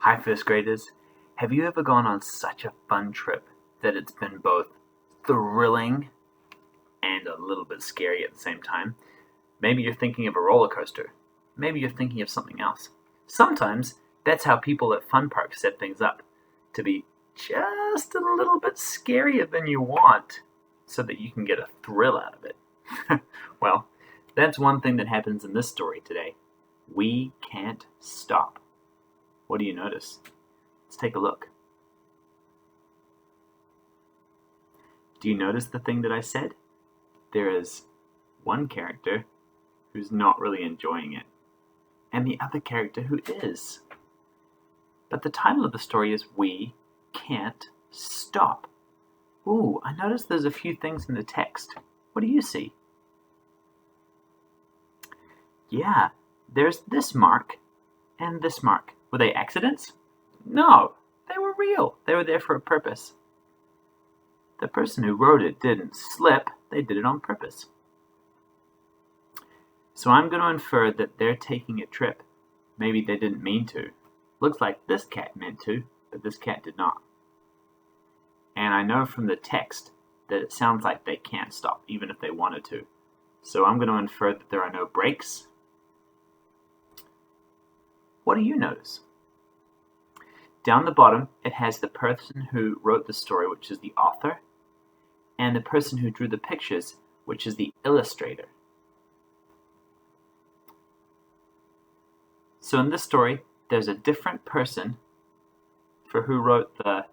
Hi, first graders. Have you ever gone on such a fun trip that it's been both thrilling and a little bit scary at the same time? Maybe you're thinking of a roller coaster. Maybe you're thinking of something else. Sometimes that's how people at fun parks set things up, to be just a little bit scarier than you want so that you can get a thrill out of it. Well, that's one thing that happens in this story today. We can't stop. What do you notice? Let's take a look. Do you notice the thing that I said? There is one character who's not really enjoying it, and the other character who is. But the title of the story is We Can't Stop. Ooh, I noticed there's a few things in the text. What do you see? Yeah, there's this mark and this mark. Were they accidents? No, they were real. They were there for a purpose. The person who wrote it didn't slip, they did it on purpose. So I'm going to infer that they're taking a trip. Maybe they didn't mean to. Looks like this cat meant to, but this cat did not. And I know from the text that it sounds like they can't stop, even if they wanted to. So I'm going to infer that there are no brakes. What do you notice? Down the bottom, it has the person who wrote the story, which is the author, and the person who drew the pictures, which is the illustrator. So in this story, there's a different person for who wrote the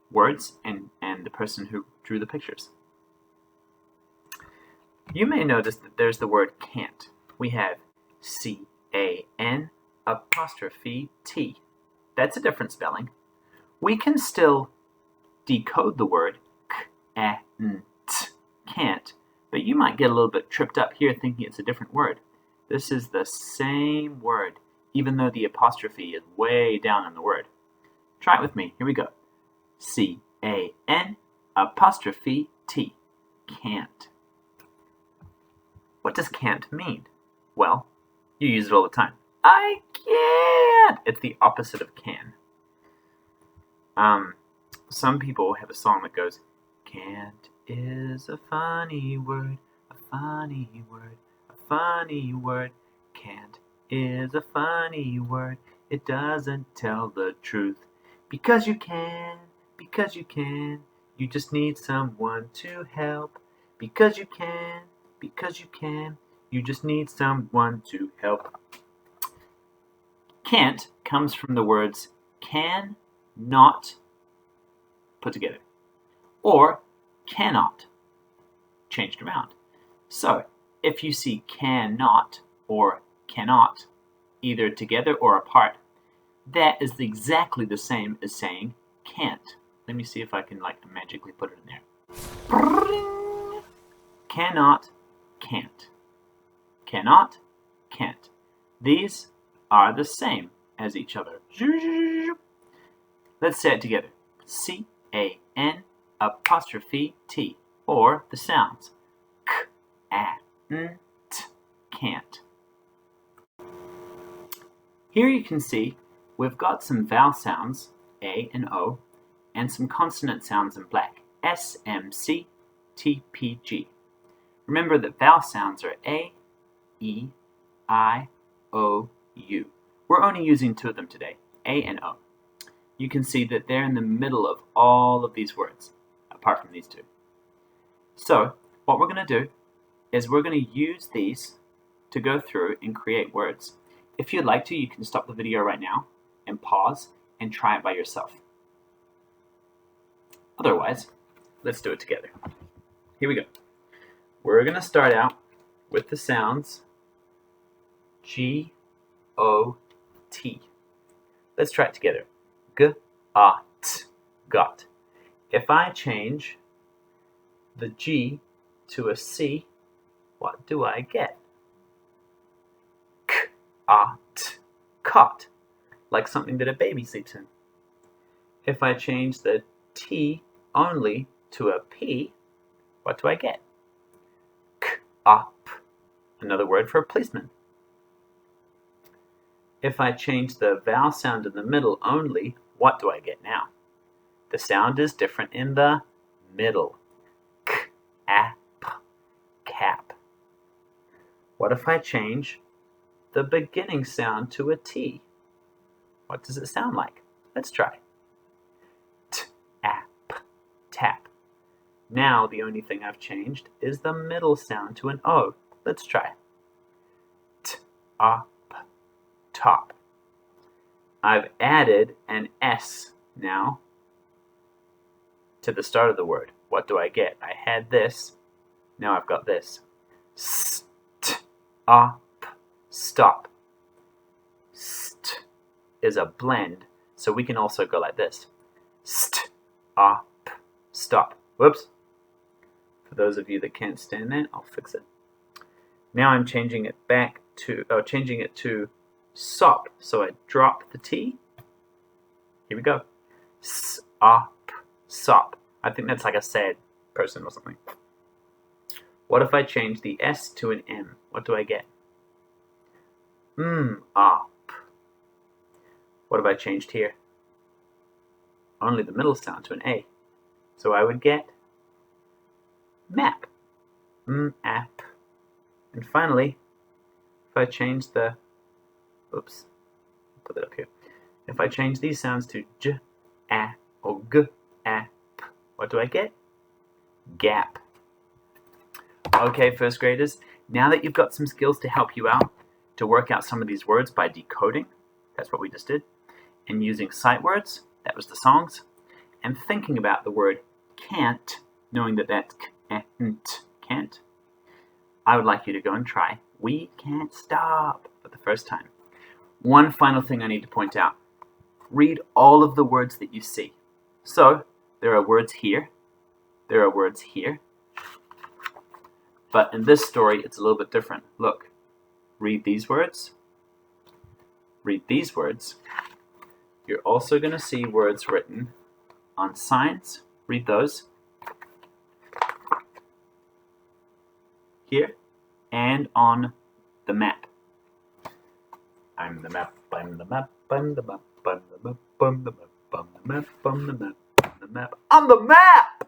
words and the person who drew the pictures. You may notice that there's the word can't. We have C-A-N apostrophe T. That's a different spelling. We can still decode the word k-a-n-t, can't, but you might get a little bit tripped up here thinking it's a different word. This is the same word, even though the apostrophe is way down in the word. Try it with me. Here we go. C-A-N apostrophe T. Can't. What does can't mean? Well, you use it all the time. I can't. It's the opposite of can. Some people have a song that goes, can't is a funny word, a funny word, a funny word. Can't is a funny word. It doesn't tell the truth. Because you can, you just need someone to help. Because you can, you just need someone to help. Can't comes from the words can, not, put together, or cannot, changed around. So, if you see cannot or cannot, either together or apart, that is exactly the same as saying can't. Let me see if I can magically put it in there. Cannot, can't. Cannot, can't. These are the same as each other. Let's say it together. C-A-N apostrophe T, or the sounds k-a-n-t, can't. Here you can see we've got some vowel sounds, A and O, and some consonant sounds in black, S, M, C, T, P, G. Remember that vowel sounds are A, E, I, O, U. We're only using two of them today, A and O. You can see that they're in the middle of all of these words, apart from these two. So, what we're going to do is we're going to use these to go through and create words. If you'd like to, you can stop the video right now and pause and try it by yourself. Otherwise, let's do it together. Here we go. We're going to start out with the sounds G-O-T. Let's try it together. G-A-T, got. If I change the G to a C, what do I get? K-A-T, cot, like something that a baby sleeps in. If I change the T only to a P, what do I get? K-A-P, another word for a policeman. If I change the vowel sound in the middle only, what do I get now? The sound is different in the middle. K, a, p, cap. What if I change the beginning sound to a T? What does it sound like? Let's try. T, a, p, tap. Now the only thing I've changed is the middle sound to an O. Let's try. T, a, p, top. I've added an S now to the start of the word. What do I get? I had this. Now I've got this. St, up, stop. St is a blend, so we can also go like this. St, up, stop. Whoops. For those of you that can't stand that, I'll fix it. Now I'm changing it to sop. So I drop the T. Here we go. Sop, sop. I think that's like a sad person or something. What if I change the S to an M? What do I get? Up. What have I changed here? Only the middle sound to an A. So I would get map. App. And finally, if I change the, oops, put it up here. If I change these sounds to J, A, or G, A, P, what do I get? Gap. Okay, first graders, now that you've got some skills to help you out to work out some of these words by decoding, that's what we just did, and using sight words, that was the songs, and thinking about the word can't, knowing that that's can't, I would like you to go and try We Can't Stop for the first time. One final thing I need to point out. Read all of the words that you see. So, there are words here, there are words here, but in this story, it's a little bit different. Look, read these words, read these words. You're also going to see words written on signs. Read those. Here, and on the map. I'm the map, I'm the map, I'm the map, I'm the map, I'm the map, I'm the map, I'm the map, I'm the map, I'm the map!